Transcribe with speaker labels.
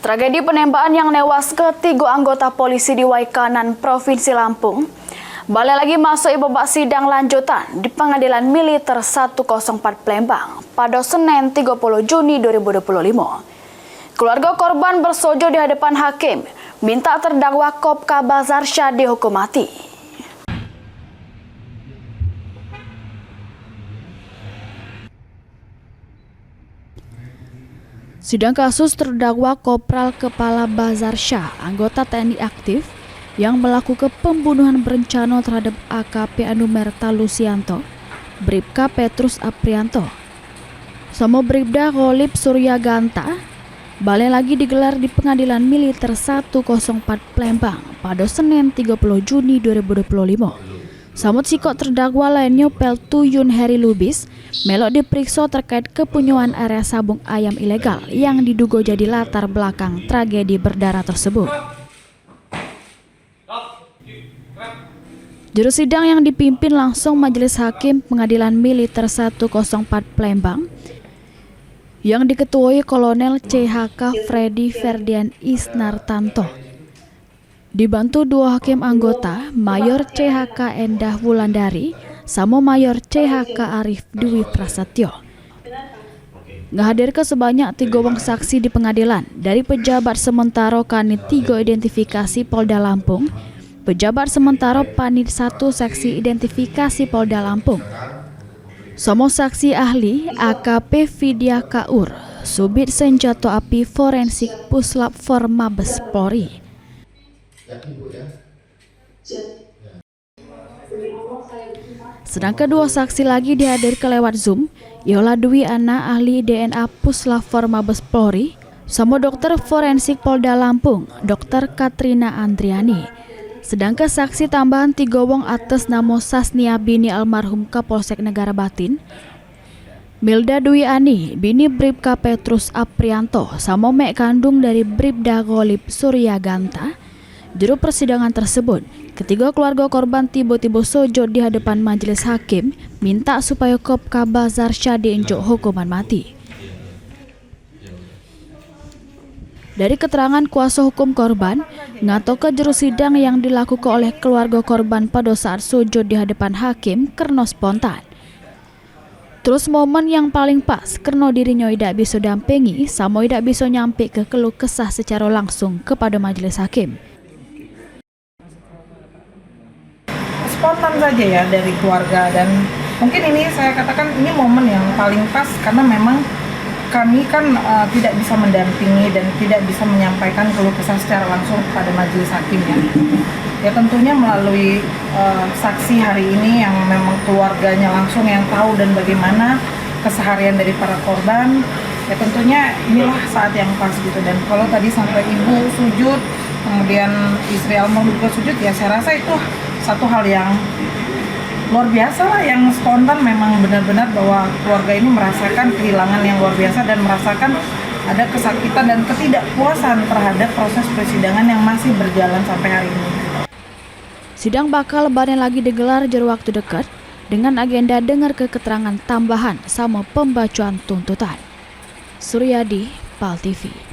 Speaker 1: Tragedi penembakan yang newas ketiga anggota polisi di Waikanan, Provinsi Lampung, balik lagi masuk babak sidang lanjutan di Pengadilan Militer 104 Palembang pada Senin 30 Juni 2025. Keluarga korban bersojo di hadapan hakim, minta terdakwa Kopka Bazarsha dihukum mati. Sidang kasus terdakwa Kopral Kepala Bazarsha, anggota TNI aktif yang melakukan pembunuhan berencana terhadap AKP Anumerta Lusianto, Bribka Petrus Aprianto, sama Bribda Kholib Suryaganta, balik lagi digelar di Pengadilan Militer 104 Palembang pada Senin 30 Juni 2025. Samut sikok terdakwa lainnya Peltu Yun Heri Lubis melok diperiksa terkait kepunyaan area sabung ayam ilegal yang diduga jadi latar belakang tragedi berdarah tersebut. Juru sidang yang dipimpin langsung Majelis Hakim Pengadilan Militer 104 Palembang yang diketuai Kolonel CHK Freddy Ferdian Isnartanto. Dibantu dua hakim anggota, Mayor CHK Endah Wulandari sama Mayor CHK Arif Dwi Prasetyo. Ngahadirkan sebanyak 3 orang saksi di pengadilan dari pejabat sementara Kanit 3 Identifikasi Polda Lampung, pejabat sementara Panit 1 Seksi Identifikasi Polda Lampung, sama saksi ahli AKP Vidya Kaur, Subit Senjata Api Forensik Puslap For Mabes Polri. Sedangkan 2 saksi lagi dihadirkan lewat Zoom, ialah Dwi Ana ahli DNA Puslap For Mabes Polri, sama dokter forensik Polda Lampung, Dr. Katrina Andriani. Sedangkan saksi tambahan 3 wong atas nama Sasnia bini almarhum Kapolsek Negara Batin, Milda Dwi Ani bini Bribka Petrus Aprianto, sama mek kandung dari Bribda Kholib Suryaganta. Juru persidangan tersebut, ketiga keluarga korban tiba-tiba sojo di hadapan majelis hakim minta supaya Kopka Bazarsha diinjuk hukuman mati. Dari keterangan kuasa hukum korban, ngatoke juru sidang yang dilakukan oleh keluarga korban pada saat sojo di hadapan hakim karena spontan. Terus momen yang paling pas karena dirinya tidak bisa dampingi sama tidak bisa nyampe ke keluh kesah secara langsung kepada majelis hakim.
Speaker 2: Spontan saja ya dari keluarga, dan mungkin ini saya katakan ini momen yang paling pas karena memang kami kan tidak bisa mendampingi dan tidak bisa menyampaikan keluh kesah secara langsung kepada majelis hakim ya tentunya melalui saksi hari ini yang memang keluarganya langsung yang tahu dan bagaimana keseharian dari para korban, ya tentunya inilah saat yang pas gitu. Dan kalau tadi sampai ibu sujud, kemudian istri almarhum juga sujud, ya saya rasa itu satu hal yang luar biasa lah, yang spontan. Memang benar-benar bahwa keluarga ini merasakan kehilangan yang luar biasa dan merasakan ada kesakitan dan ketidakpuasan terhadap proses persidangan yang masih berjalan sampai hari ini.
Speaker 1: Sidang bakal lebaran lagi digelar jero waktu dekat dengan agenda dengar keterangan tambahan sama pembacaan tuntutan. Suryadi, PAL TV.